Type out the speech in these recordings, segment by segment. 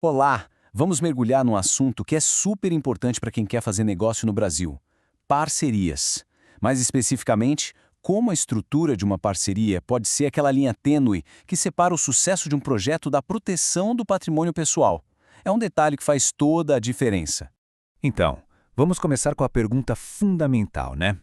Olá! Vamos mergulhar num assunto que é super importante para quem quer fazer negócio no Brasil: parcerias. Mais especificamente, como a estrutura de uma parceria pode ser aquela linha tênue que separa o sucesso de um projeto da proteção do patrimônio pessoal. É um detalhe que faz toda a diferença. Então, vamos começar com a pergunta fundamental, né?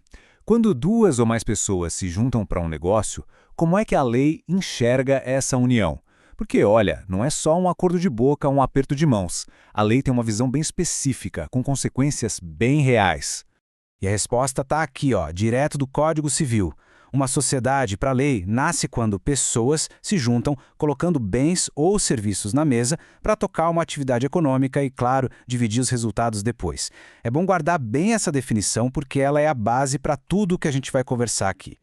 Quando duas ou mais pessoas se juntam para um negócio, como é que a lei enxerga essa união? Porque, olha, não é só um acordo de boca, um aperto de mãos. A lei tem uma visão bem específica, com consequências bem reais. E a resposta está aqui, ó, direto do Código Civil. Uma sociedade, para a lei, nasce quando pessoas se juntam colocando bens ou serviços na mesa para tocar uma atividade econômica e, claro, dividir os resultados depois. É bom guardar bem essa definição porque ela é a base para tudo que a gente vai conversar aqui.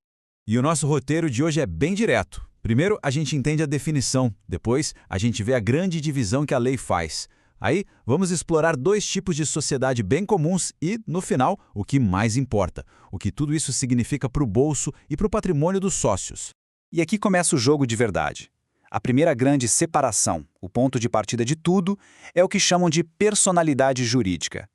E o nosso roteiro de hoje é bem direto. Primeiro, a gente entende a definição. Depois, a gente vê a grande divisão que a lei faz. Aí, vamos explorar dois tipos de sociedade bem comuns e, no final, o que mais importa: o que tudo isso significa para o bolso e para o patrimônio dos sócios. E aqui começa o jogo de verdade. A primeira grande separação, o ponto de partida de tudo, é o que chamam de personalidade jurídica.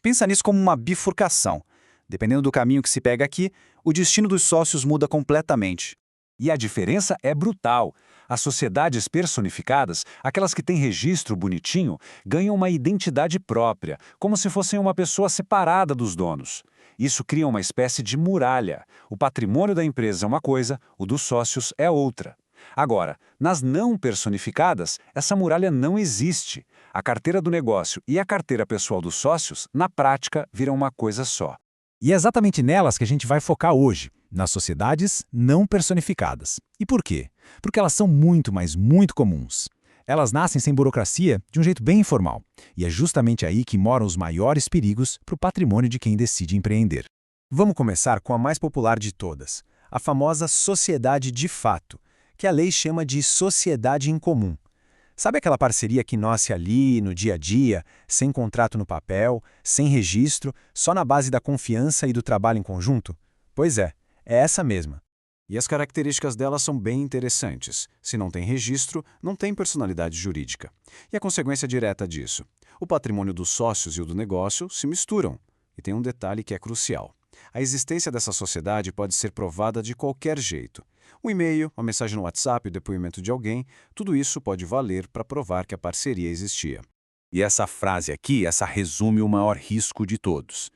Pensa nisso como uma bifurcação. Dependendo do caminho que se pega aqui, o destino dos sócios muda completamente. E a diferença é brutal. As sociedades personificadas, aquelas que têm registro bonitinho, ganham uma identidade própria, como se fossem uma pessoa separada dos donos. Isso cria uma espécie de muralha. O patrimônio da empresa é uma coisa, o dos sócios é outra. Agora, nas não personificadas, essa muralha não existe. A carteira do negócio e a carteira pessoal dos sócios, na prática, viram uma coisa só. E é exatamente nelas que a gente vai focar hoje, nas sociedades não personificadas. E por quê? Porque elas são muito, mas muito comuns. Elas nascem sem burocracia de um jeito bem informal. E é justamente aí que moram os maiores perigos para o patrimônio de quem decide empreender. Vamos começar com a mais popular de todas, a famosa sociedade de fato, que a lei chama de sociedade em comum. Sabe aquela parceria que nasce ali, no dia a dia, sem contrato no papel, sem registro, só na base da confiança e do trabalho em conjunto? Pois é essa mesma. E as características dela são bem interessantes. Se não tem registro, não tem personalidade jurídica. E a consequência direta disso? O patrimônio dos sócios e o do negócio se misturam. E tem um detalhe que é crucial. A existência dessa sociedade pode ser provada de qualquer jeito. Um e-mail, uma mensagem no WhatsApp, o depoimento de alguém, tudo isso pode valer para provar que a parceria existia. E essa frase aqui, essa resume o maior risco de todos: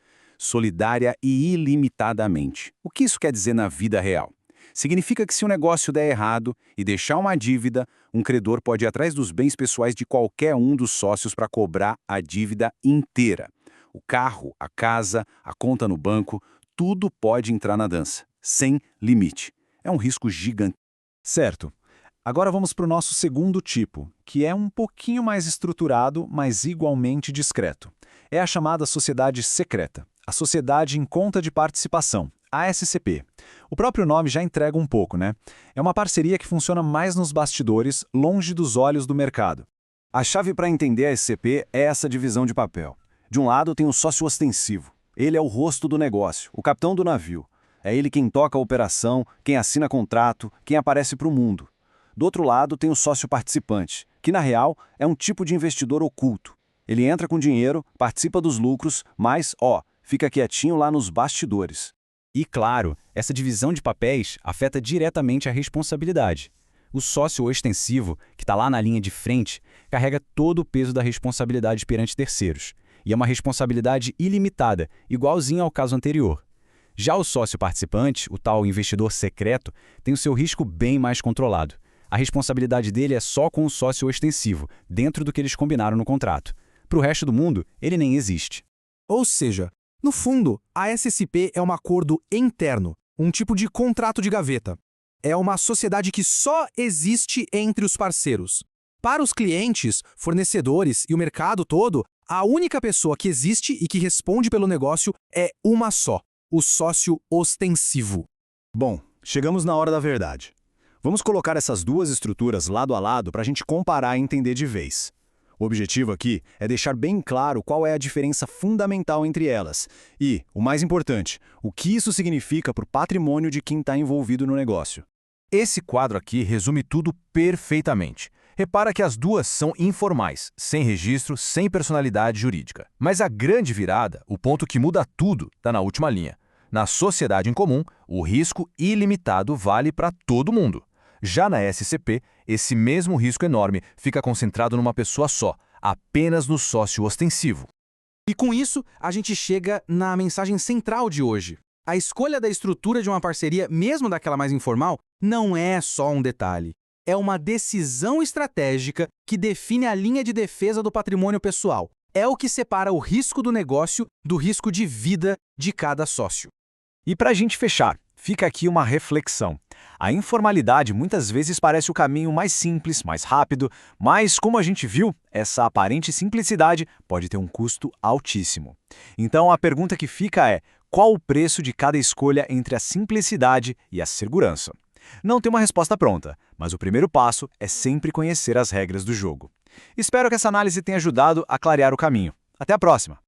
solidária e ilimitadamente. O que isso quer dizer na vida real? Significa que se o negócio der errado e deixar uma dívida, um credor pode ir atrás dos bens pessoais de qualquer um dos sócios para cobrar a dívida inteira. O carro, a casa, a conta no banco, tudo pode entrar na dança, sem limite. É um risco gigante. Certo. Agora vamos para o nosso segundo tipo, que é um pouquinho mais estruturado, mas igualmente discreto. É a chamada sociedade secreta, a sociedade em conta de participação, a SCP. O próprio nome já entrega um pouco, né? É uma parceria que funciona mais nos bastidores, longe dos olhos do mercado. A chave para entender a SCP é essa divisão de papel. De um lado tem o sócio ostensivo. Ele é o rosto do negócio, o capitão do navio. É ele quem toca a operação, quem assina contrato, quem aparece para o mundo. Do outro lado tem o sócio participante, que na real é um tipo de investidor oculto. Ele entra com dinheiro, participa dos lucros, mas, fica quietinho lá nos bastidores. E claro, essa divisão de papéis afeta diretamente a responsabilidade. O sócio ostensivo, que está lá na linha de frente, carrega todo o peso da responsabilidade perante terceiros. E é uma responsabilidade ilimitada, igualzinha ao caso anterior. Já o sócio participante, o tal investidor secreto, tem o seu risco bem mais controlado. A responsabilidade dele é só com o sócio ostensivo, dentro do que eles combinaram no contrato. Para o resto do mundo, ele nem existe. Ou seja, no fundo, a SCP é um acordo interno, um tipo de contrato de gaveta. É uma sociedade que só existe entre os parceiros. Para os clientes, fornecedores e o mercado todo, a única pessoa que existe e que responde pelo negócio é uma só: o sócio ostensivo. Bom, chegamos na hora da verdade. Vamos colocar essas duas estruturas lado a lado para a gente comparar e entender de vez. O objetivo aqui é deixar bem claro qual é a diferença fundamental entre elas e, o mais importante, o que isso significa para o patrimônio de quem está envolvido no negócio. Esse quadro aqui resume tudo perfeitamente. Repara que as duas são informais, sem registro, sem personalidade jurídica. Mas a grande virada, o ponto que muda tudo, está na última linha. Na sociedade em comum, o risco ilimitado vale para todo mundo. Já na SCP, esse mesmo risco enorme fica concentrado numa pessoa só, apenas no sócio ostensivo. E com isso, a gente chega na mensagem central de hoje. A escolha da estrutura de uma parceria, mesmo daquela mais informal, não é só um detalhe. É uma decisão estratégica que define a linha de defesa do patrimônio pessoal. É o que separa o risco do negócio do risco de vida de cada sócio. E para a gente fechar, fica aqui uma reflexão. A informalidade muitas vezes parece o caminho mais simples, mais rápido, mas, como a gente viu, essa aparente simplicidade pode ter um custo altíssimo. Então, a pergunta que fica é: qual o preço de cada escolha entre a simplicidade e a segurança? Não tem uma resposta pronta, mas o primeiro passo é sempre conhecer as regras do jogo. Espero que essa análise tenha ajudado a clarear o caminho. Até a próxima!